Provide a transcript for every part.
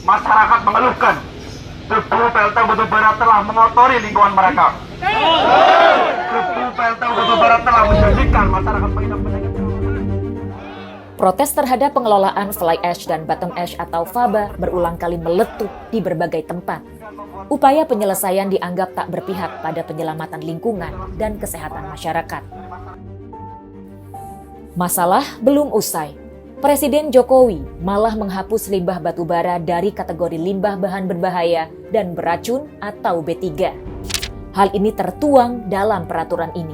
Masyarakat mengeluhkan debu PLTU batubara telah mengotori lingkungan mereka. Debu PLTU batubara telah menjadikan masyarakat pengidap penyakit. Protes terhadap pengelolaan fly ash dan bottom ash atau FABA berulang kali meletup di berbagai tempat. Upaya penyelesaian dianggap tak berpihak pada penyelamatan lingkungan dan kesehatan masyarakat. Masalah belum usai. Presiden Jokowi malah menghapus limbah batubara dari kategori limbah bahan berbahaya dan beracun atau B3. Hal ini tertuang dalam peraturan ini.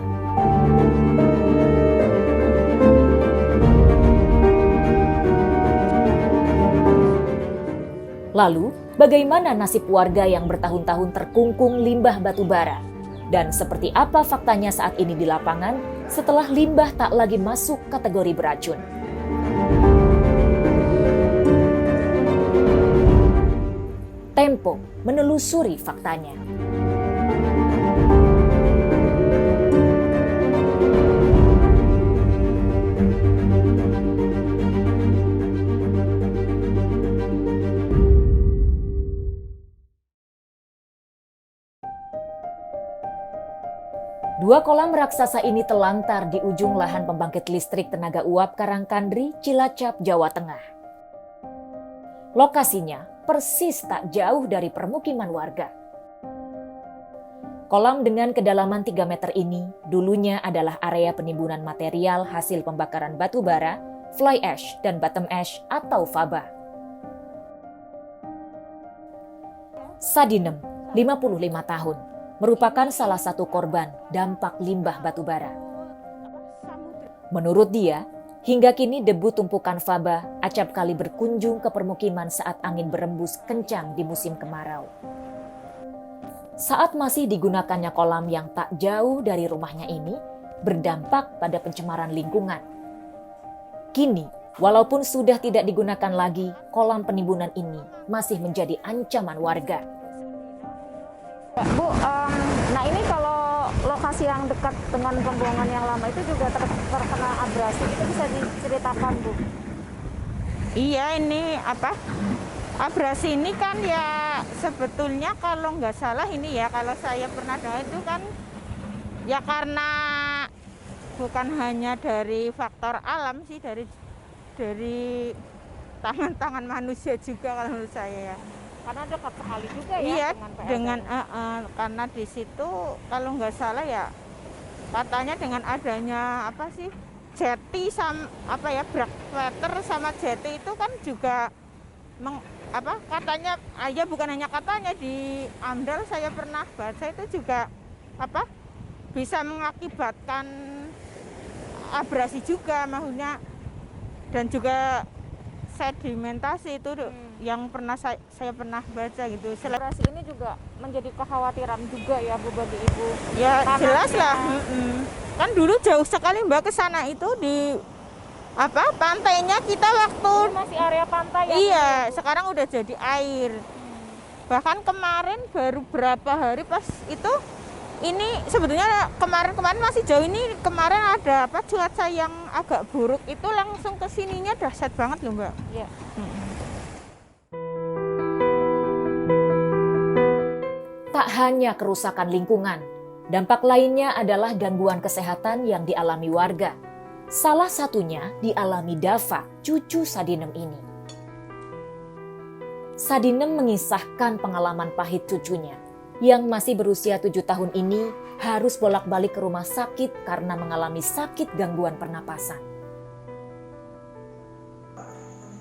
Lalu, bagaimana nasib warga yang bertahun-tahun terkungkung limbah batubara? Dan seperti apa faktanya saat ini di lapangan setelah limbah tak lagi masuk kategori beracun? Tempo menelusuri faktanya. Dua kolam raksasa ini telantar di ujung lahan pembangkit listrik tenaga uap Karangkandri, Cilacap, Jawa Tengah. Lokasinya persis tak jauh dari permukiman warga. Kolam dengan kedalaman 3 meter ini dulunya adalah area penimbunan material hasil pembakaran batu bara, fly ash, dan bottom ash atau FABA. Sadinem, 55 tahun, merupakan salah satu korban dampak limbah batubara. Menurut dia, hingga kini debu tumpukan FABA acap kali berkunjung ke permukiman saat angin berembus kencang di musim kemarau. Saat masih digunakannya kolam yang tak jauh dari rumahnya ini, berdampak pada pencemaran lingkungan. Kini, walaupun sudah tidak digunakan lagi, kolam penimbunan ini masih menjadi ancaman warga. Bu, nah ini kalau lokasi yang dekat dengan pembuangan yang lama itu juga terkena abrasi, itu bisa diceritakan, Bu? Iya, ini apa? Abrasi ini kan ya sebetulnya kalau nggak salah ini ya, kalau saya pernah dengar itu kan ya karena bukan hanya dari faktor alam sih, dari tangan-tangan manusia juga kalau menurut saya ya. Karena dekat sekali juga ya Iya, dengan karena di situ kalau nggak salah ya katanya dengan adanya apa sih jeti sama apa ya breakwater sama jeti itu kan juga katanya ya bukan hanya katanya di AMDAL saya pernah baca itu juga apa bisa mengakibatkan abrasi juga maksudnya dan juga sedimentasi itu yang pernah saya pernah baca gitu. abrasi ini juga menjadi kekhawatiran juga ya Bu bagi Ibu. Ya Karena jelas lah. Kan dulu jauh sekali Mbak ke sana itu di apa pantainya kita waktu ini masih area pantai ya. Iya, sekarang udah jadi air. Bahkan kemarin baru berapa hari pas itu ini sebetulnya kemarin masih jauh ini kemarin ada apa cuaca yang agak buruk itu langsung ke sininya dahsyat banget loh Mbak. Iya. Tak hanya kerusakan lingkungan, dampak lainnya adalah gangguan kesehatan yang dialami warga. Salah satunya dialami Dava, cucu Sadinem ini. Sadinem mengisahkan pengalaman pahit cucunya yang masih berusia 7 tahun ini harus bolak-balik ke rumah sakit karena mengalami sakit gangguan pernapasan.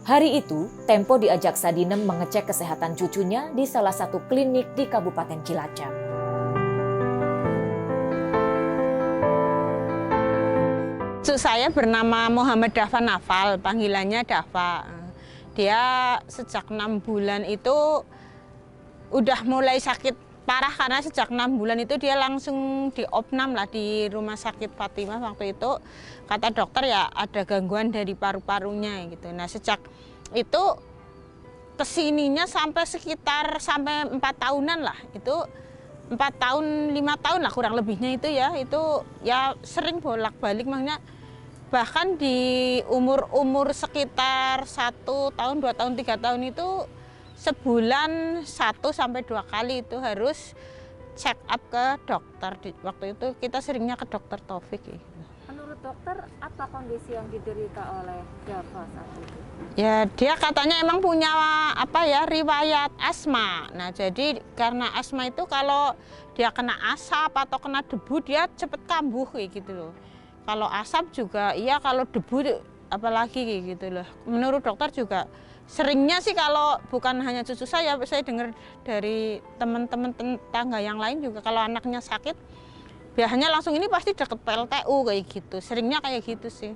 Hari itu, Tempo diajak Sadinem mengecek kesehatan cucunya di salah satu klinik di Kabupaten Cilacap. Cucu saya bernama Muhammad Dava Nafal, panggilannya Dava. Dia sejak 6 bulan itu udah mulai sakit parah karena sejak 6 bulan itu dia langsung diopnam lah di rumah sakit Fatimah waktu itu. Kata dokter ya ada gangguan dari paru-parunya gitu. Nah sejak itu kesininya sampai 4 tahunan lah. Itu 4 tahun, 5 tahun lah kurang lebihnya itu ya sering bolak-balik makanya bahkan di umur sekitar 1 tahun, 2 tahun, 3 tahun itu sebulan 1 sampai 2 kali itu harus check up ke dokter. Waktu itu kita seringnya ke dokter Taufik gitu. Menurut dokter, apa kondisi yang diderita oleh Dava saat itu? Ya dia katanya emang punya riwayat asma. Nah jadi karena asma itu kalau dia kena asap atau kena debu dia cepet kambuh kayak gitu loh. Kalau asap juga iya, kalau debu apalagi kayak gitu loh. Menurut dokter juga seringnya sih, kalau bukan hanya cucu saya dengar dari teman-teman tetangga yang lain juga, kalau anaknya sakit biasanya langsung ini pasti deket PLTU kayak gitu. Seringnya kayak gitu sih.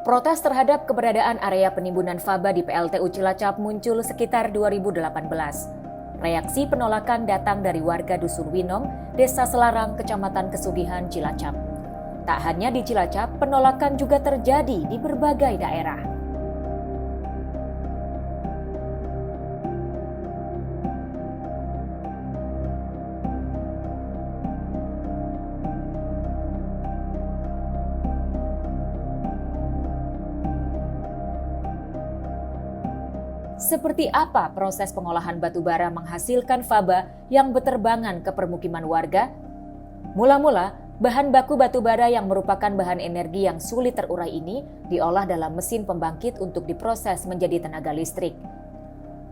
Protes terhadap keberadaan area penimbunan faba di PLTU Cilacap muncul sekitar 2018. Reaksi penolakan datang dari warga Dusun Winong, Desa Selarang, Kecamatan Kesugihan, Cilacap. Tak hanya di Cilacap, penolakan juga terjadi di berbagai daerah. Seperti apa proses pengolahan batu bara menghasilkan faba yang berterbangan ke permukiman warga? Mula-mula, bahan baku batu bara yang merupakan bahan energi yang sulit terurai ini diolah dalam mesin pembangkit untuk diproses menjadi tenaga listrik.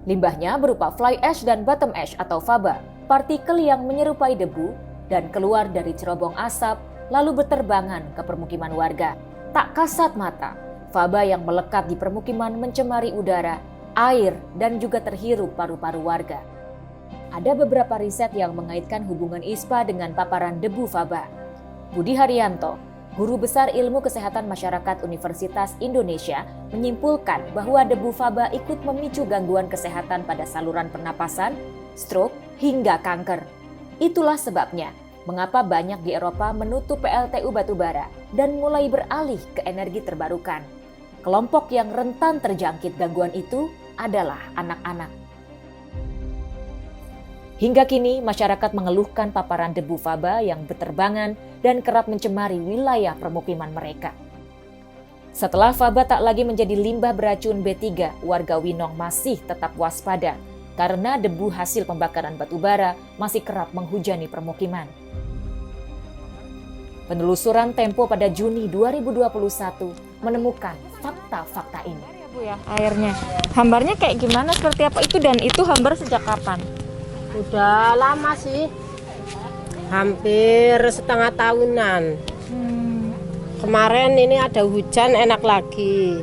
Limbahnya berupa fly ash dan bottom ash atau faba, partikel yang menyerupai debu dan keluar dari cerobong asap lalu berterbangan ke permukiman warga. Tak kasat mata, faba yang melekat di permukiman mencemari udara, air, dan juga terhirup paru-paru warga. Ada beberapa riset yang mengaitkan hubungan ISPA dengan paparan debu faba. Budi Haryanto, Guru Besar Ilmu Kesehatan Masyarakat Universitas Indonesia, menyimpulkan bahwa debu faba ikut memicu gangguan kesehatan pada saluran pernapasan, stroke, hingga kanker. Itulah sebabnya mengapa banyak di Eropa menutup PLTU batubara dan mulai beralih ke energi terbarukan. Kelompok yang rentan terjangkit gangguan itu adalah anak-anak. Hingga kini masyarakat mengeluhkan paparan debu faba yang berterbangan dan kerap mencemari wilayah permukiman mereka. Setelah faba tak lagi menjadi limbah beracun B3, warga Winong masih tetap waspada karena debu hasil pembakaran batubara masih kerap menghujani permukiman. Penelusuran Tempo pada Juni 2021 menemukan fakta-fakta ini. Bu ya, airnya. Hambarnya kayak gimana, seperti apa itu, dan itu hambar sejak kapan? Udah lama sih, hampir setengah tahunan. Kemarin ini ada hujan enak lagi,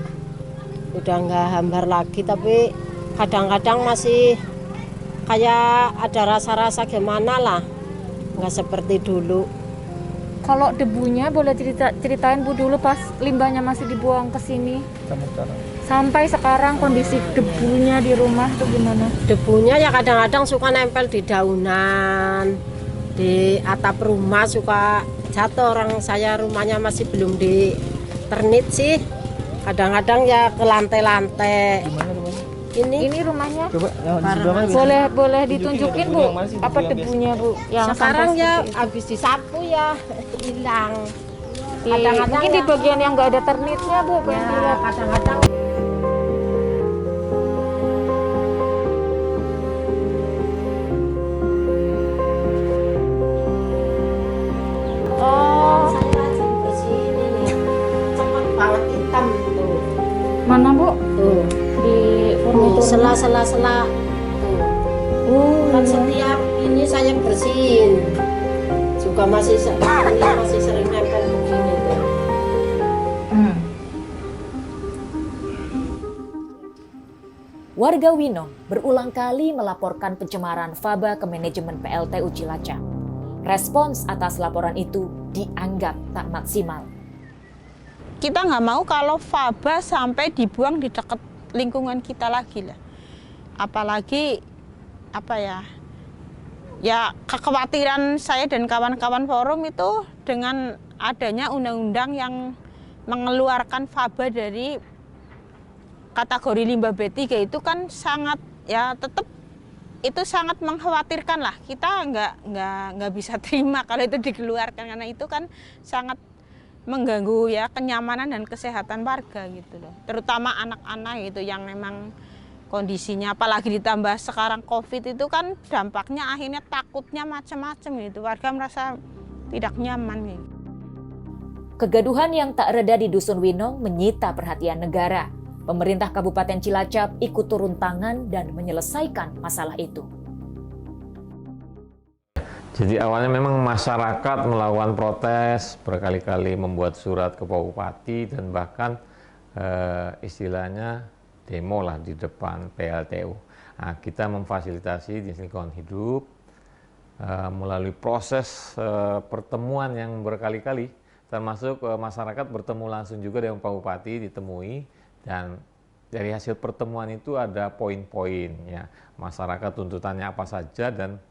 udah nggak hambar lagi, tapi kadang-kadang masih kayak ada rasa-rasa gimana lah, nggak seperti dulu. Kalau debunya boleh ceritain Bu dulu pas limbahnya masih dibuang ke sini. Sampai sekarang kondisi debunya di rumah itu gimana? Debunya ya kadang-kadang suka nempel di daunan, di atap rumah suka jatuh. Orang saya rumahnya masih belum di ternit sih. Kadang-kadang ya ke lantai-lantai. Ini rumahnya. Coba yang Boleh ditunjukin Bu, apa debunya Bu? Yang sekarang sampai ya seperti habis disapu ya hilang. itu. Mungkin di bagian yang nggak ada ternitnya Bu, Ya, dilihat. kadang-kadang Oh, saya rajin bersihin ini. Cepet banget hitam tuh. mana Bu? Tuh. Di furnitur. Sela-sela tuh. Kan setiap ini saya bersihin. Juga masih sering nempel begini tuh. Warga Winong berulang kali melaporkan pencemaran faba ke manajemen PLTU Cilacap. Respons atas laporan itu dianggap tak maksimal. Kita nggak mau kalau faba sampai dibuang di dekat lingkungan kita lagi lah. Apalagi ya kekhawatiran saya dan kawan-kawan forum itu dengan adanya undang-undang yang mengeluarkan faba dari kategori limbah B3 itu kan sangat ya tetap itu sangat mengkhawatirkan lah. Kita nggak bisa terima kalau itu dikeluarkan, karena itu kan sangat mengganggu ya kenyamanan dan kesehatan warga gitu loh, terutama anak-anak itu yang memang kondisinya, apalagi ditambah sekarang COVID itu kan dampaknya akhirnya takutnya macam-macam gitu. Warga merasa tidak nyaman gitu. Kegaduhan yang tak reda di Dusun Winong menyita perhatian negara. Pemerintah Kabupaten Cilacap ikut turun tangan dan menyelesaikan masalah itu. Jadi awalnya memang masyarakat melakukan protes, berkali-kali membuat surat ke Pak Bupati dan bahkan istilahnya demo lah di depan PLTU. Nah, kita memfasilitasi Dinas Lingkungan Hidup melalui proses pertemuan yang berkali-kali, termasuk masyarakat bertemu langsung juga dengan Pak Bupati, ditemui, dan dari hasil pertemuan itu ada poin-poin ya, masyarakat tuntutannya apa saja, dan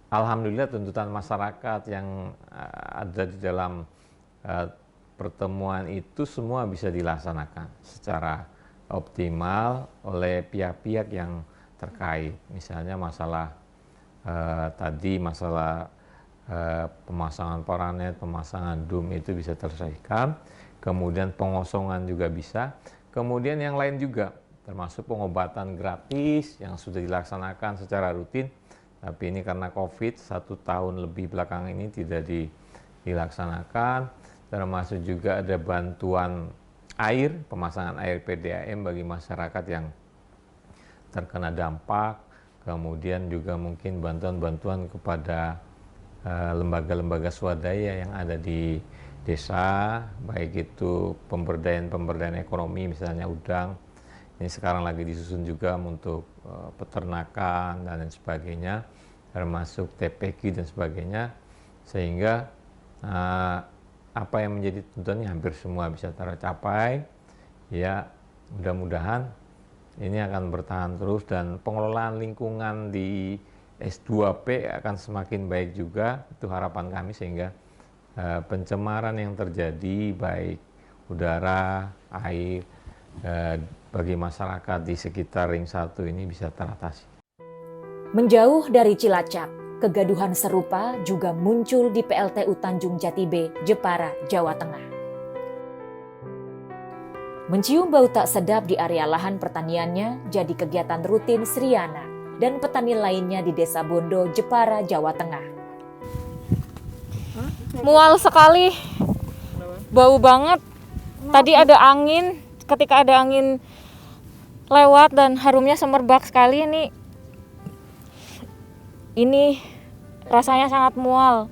alhamdulillah tuntutan masyarakat yang ada di dalam pertemuan itu semua bisa dilaksanakan secara optimal oleh pihak-pihak yang terkait. Misalnya masalah tadi masalah pemasangan paranet, pemasangan dum itu bisa terselesaikan, kemudian pengosongan juga bisa, kemudian yang lain juga termasuk pengobatan gratis yang sudah dilaksanakan secara rutin. Tapi ini karena COVID 1 tahun lebih belakang ini tidak dilaksanakan, termasuk juga ada bantuan air, pemasangan air PDAM bagi masyarakat yang terkena dampak, kemudian juga mungkin bantuan-bantuan kepada lembaga-lembaga swadaya yang ada di desa, baik itu pemberdayaan ekonomi misalnya udang. Ini sekarang lagi disusun juga untuk peternakan dan lain sebagainya, termasuk TPQ dan sebagainya, sehingga apa yang menjadi tuntutannya hampir semua bisa tercapai. Ya, mudah-mudahan ini akan bertahan terus dan pengelolaan lingkungan di S2P akan semakin baik juga, itu harapan kami, sehingga pencemaran yang terjadi baik udara, air, bagi masyarakat di sekitar Ring 1 ini bisa teratasi. Menjauh dari Cilacap, kegaduhan serupa juga muncul di PLTU Tanjung Jati B, Jepara, Jawa Tengah. Mencium bau tak sedap di area lahan pertaniannya jadi kegiatan rutin Sriana dan petani lainnya di Desa Bondo, Jepara, Jawa Tengah. Mual sekali, bau banget. Tadi ada angin, ketika ada angin lewat dan harumnya semerbak sekali. Ini rasanya sangat mual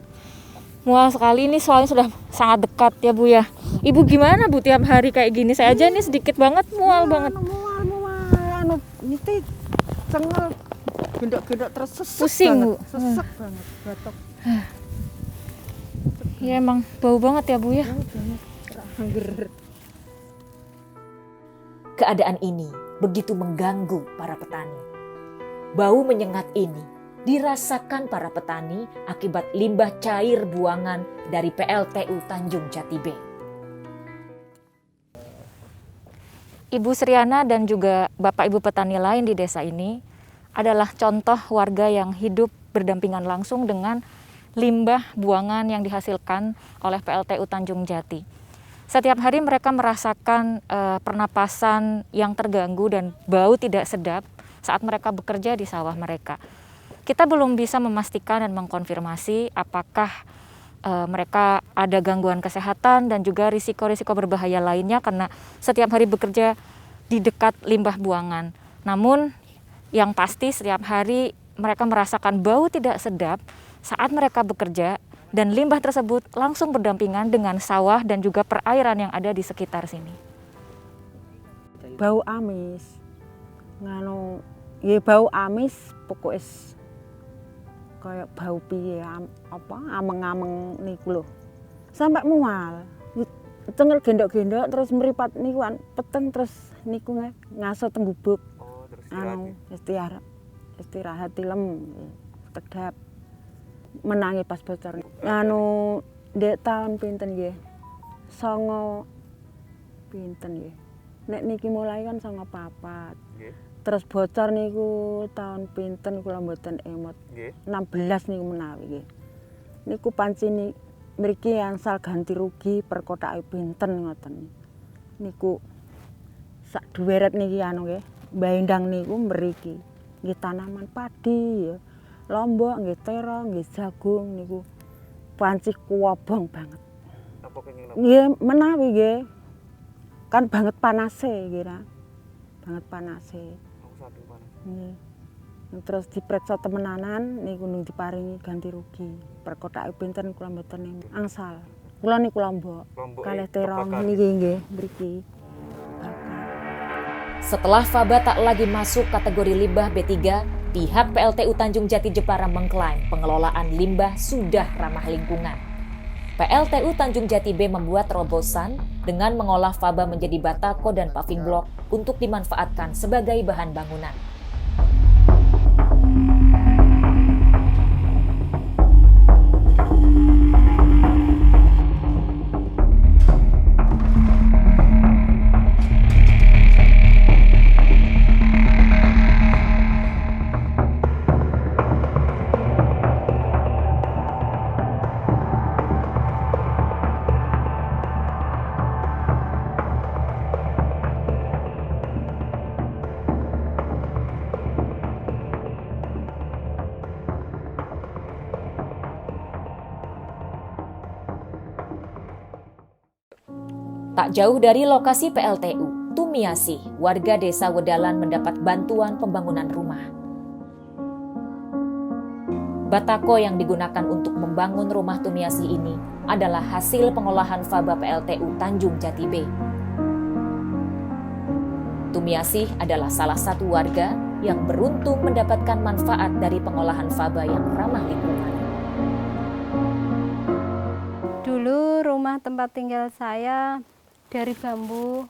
sekali. Ini soalnya sudah sangat dekat ya Bu ya. Ibu gimana Bu tiap hari kayak gini? Saya aja ini sedikit banget mual banget. Mual ini cengel gendok-gendok terus sesek Pusing banget, Bu. sesek banget batuk. Ya emang bau banget ya Bu ya. Keadaan ini begitu mengganggu para petani. Bau menyengat ini dirasakan para petani akibat limbah cair buangan dari PLTU Tanjung Jati B. Ibu Sriana dan juga Bapak Ibu petani lain di desa ini adalah contoh warga yang hidup berdampingan langsung dengan limbah buangan yang dihasilkan oleh PLTU Tanjung Jati. Setiap hari mereka merasakan pernapasan yang terganggu dan bau tidak sedap saat mereka bekerja di sawah mereka. Kita belum bisa memastikan dan mengkonfirmasi apakah mereka ada gangguan kesehatan dan juga risiko-risiko berbahaya lainnya karena setiap hari bekerja di dekat limbah buangan. Namun yang pasti setiap hari mereka merasakan bau tidak sedap saat mereka bekerja, dan limbah tersebut langsung berdampingan dengan sawah dan juga perairan yang ada di sekitar sini. Bau amis, bau amis pokoknya kayak bau piye ameng-ameng niku lho. Sampai mual. Cengel gendok-gendok terus meripat niku peteng terus niku ngaso tembubuk. Istirahat tilem kedap. Menangi pas bocor. Ndek tahun pinten nggih? 9 pinten nggih. Nek niki mulai kan 9 papat. Nggih. Terus bocor niku tahun pinten kula mboten emot. Nggih. 16 niku menawi nggih. Niku pancen mriki angsal ganti rugi per kotake pinten ngoten. Niku sak dhuweret niki nggih. Mbah niku mriki nggih tanaman padi ya. Lombok nggih terong, nggih jagung niku panci kuwobong banget. Apa kenging napa? Nggih menawi nggih. Kan banget panase kira. Banget panase. Aku saking panas. Nggih. Terus dipriksa temenanan niku nu diparingi ganti rugi. Perkotake pinten kula mboten angsal. Kula niku Lombok. Kalih terong niki nggih mriki. Setelah faba tak lagi masuk kategori limbah B3, pihak PLTU Tanjung Jati Jepara mengklaim pengelolaan limbah sudah ramah lingkungan. PLTU Tanjung Jati B membuat terobosan dengan mengolah faba menjadi batako dan paving block untuk dimanfaatkan sebagai bahan bangunan. Tak jauh dari lokasi PLTU, Tumiasih, warga desa Wedalan mendapat bantuan pembangunan rumah. Batako yang digunakan untuk membangun rumah Tumiasih ini adalah hasil pengolahan faba PLTU Tanjung Jati B. Tumiasih adalah salah satu warga yang beruntung mendapatkan manfaat dari pengolahan faba yang ramah lingkungan. Dulu rumah tempat tinggal saya dari bambu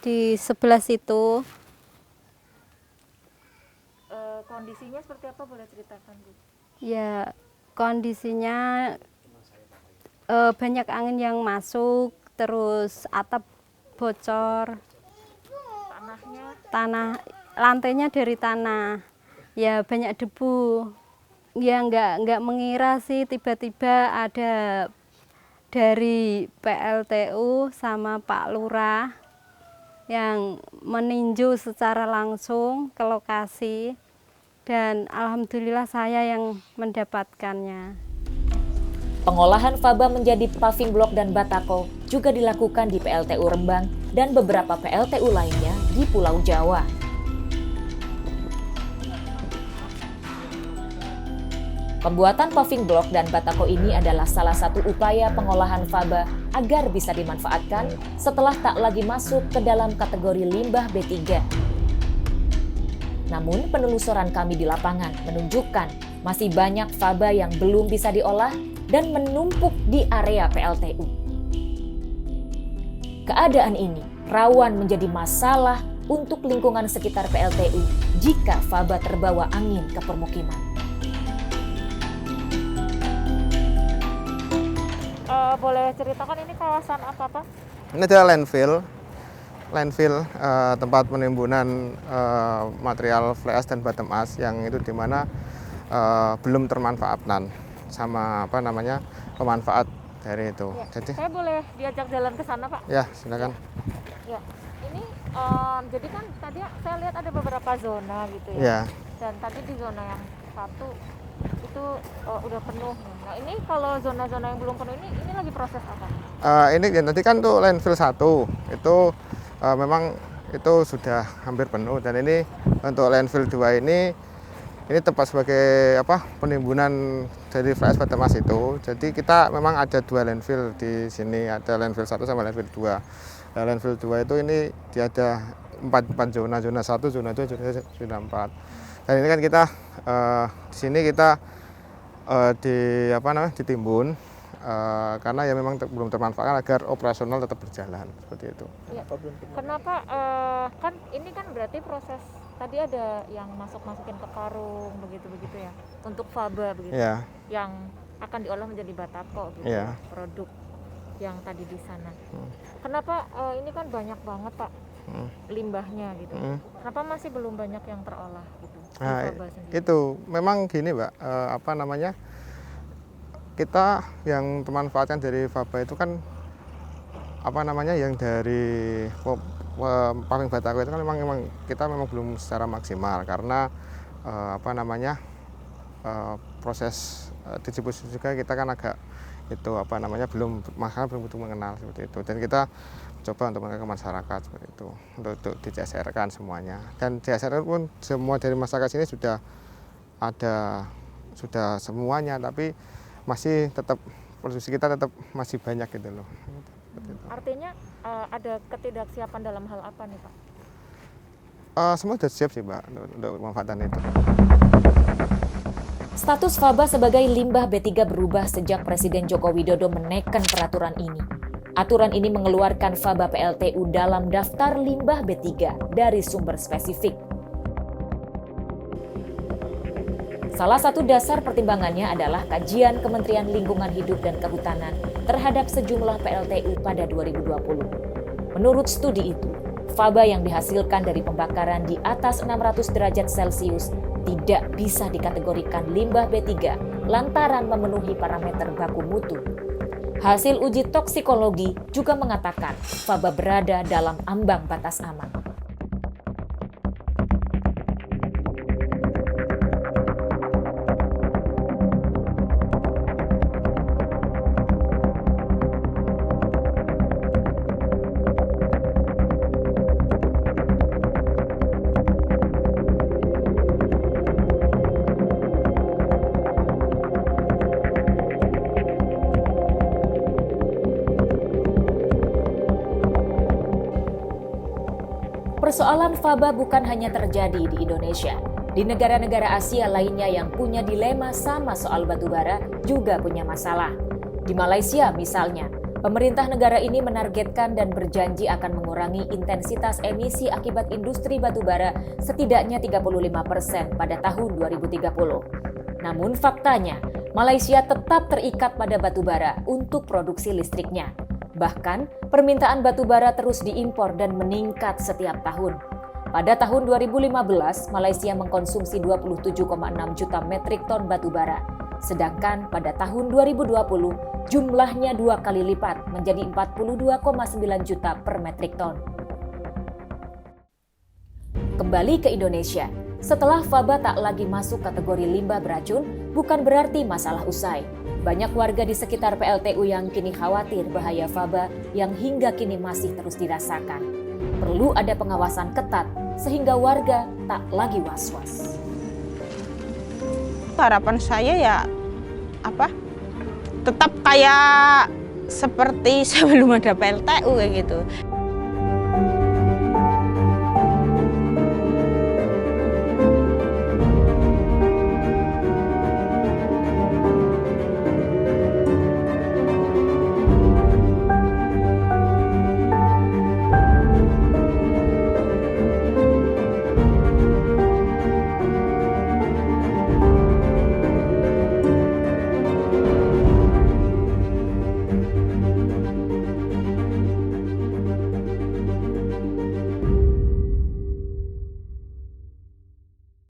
di sebelah situ. Kondisinya seperti apa, boleh ceritakan, Bu? Ya, kondisinya banyak angin yang masuk, terus atap bocor, lantainya dari tanah, ya banyak debu. Ya nggak mengira sih tiba-tiba ada dari PLTU sama Pak Lurah yang meninjau secara langsung ke lokasi, dan alhamdulillah saya yang mendapatkannya. Pengolahan faba menjadi paving block dan batako juga dilakukan di PLTU Rembang dan beberapa PLTU lainnya di Pulau Jawa. Pembuatan paving block dan batako ini adalah salah satu upaya pengolahan faba agar bisa dimanfaatkan setelah tak lagi masuk ke dalam kategori limbah B3. Namun penelusuran kami di lapangan menunjukkan masih banyak faba yang belum bisa diolah dan menumpuk di area PLTU. Keadaan ini rawan menjadi masalah untuk lingkungan sekitar PLTU jika faba terbawa angin ke permukiman. Boleh ceritakan ini kawasan apa, Pak? Ini adalah landfill tempat penimbunan material fly ash dan bottom ash yang itu dimana belum termanfaatkan sama pemanfaat dari itu. Ya. Jadi Saya boleh diajak jalan ke sana, Pak? ya silakan. Ya. Ini jadi kan tadi saya lihat ada beberapa zona gitu ya. Ya. Dan tadi di zona yang satu itu udah penuh. Nah ini kalau zona-zona yang belum penuh ini lagi proses apa? Ini ya, nanti kan tuh landfill 1 itu memang itu sudah hampir penuh, dan ini untuk landfill 2 ini tepat sebagai penimbunan dari fly ash bottom ash itu. Jadi kita memang ada 2 landfill di sini, ada landfill 1 sama landfill 2. Nah, landfill 2 itu ini dia ada 4 zona 1, zona 2, zona 4. Dan ini kan kita di sini kita ditimbun karena ya memang belum termanfaatkan agar operasional tetap berjalan seperti itu. Ya. Kenapa kan ini kan berarti proses tadi ada yang masukin ke karung begitu ya untuk faba begitu Ya. yang akan diolah menjadi batako gitu Ya. produk yang tadi di sana. Kenapa ini kan banyak banget, Pak, limbahnya gitu. Kenapa masih belum banyak yang terolah gitu? Nah, itu memang gini, Mbak, kita yang termanfaatkan dari faba itu kan yang dari paving batako itu kan memang kita belum secara maksimal karena proses distribusi juga kita kan agak belum betul mengenal seperti itu, dan kita coba untuk mengenalkan masyarakat seperti itu untuk di-CSR-kan semuanya, dan CSR pun semua dari masyarakat sini sudah ada semuanya, tapi masih tetap produksi kita tetap masih banyak gitu loh. Artinya ada ketidaksiapan dalam hal apa nih Pak? Semua sudah siap sih Mbak untuk pemanfaatan itu. Status faba sebagai limbah B3 berubah sejak Presiden Joko Widodo menekan peraturan ini. Aturan ini mengeluarkan faba PLTU dalam daftar limbah B3 dari sumber spesifik. Salah satu dasar pertimbangannya adalah kajian Kementerian Lingkungan Hidup dan Kehutanan terhadap sejumlah PLTU pada 2020. Menurut studi itu, faba yang dihasilkan dari pembakaran di atas 600 derajat Celcius tidak bisa dikategorikan limbah B3 lantaran memenuhi parameter baku mutu. Hasil uji toksikologi juga mengatakan faba berada dalam ambang batas aman. Persoalan faba bukan hanya terjadi di Indonesia. Di negara-negara Asia lainnya yang punya dilema sama soal batubara juga punya masalah. Di Malaysia misalnya, pemerintah negara ini menargetkan dan berjanji akan mengurangi intensitas emisi akibat industri batubara setidaknya 35% pada tahun 2030. Namun faktanya, Malaysia tetap terikat pada batubara untuk produksi listriknya. Bahkan, permintaan batubara terus diimpor dan meningkat setiap tahun. Pada tahun 2015, Malaysia mengkonsumsi 27,6 juta metrik ton batubara. Sedangkan pada tahun 2020, jumlahnya 2 kali lipat menjadi 42,9 juta per metrik ton. Kembali ke Indonesia, setelah faba tak lagi masuk kategori limbah beracun, bukan berarti masalah usai. Banyak warga di sekitar PLTU yang kini khawatir bahaya faba yang hingga kini masih terus dirasakan. Perlu ada pengawasan ketat sehingga warga tak lagi was-was. Harapan saya ya tetap kayak seperti sebelum ada PLTU kayak gitu.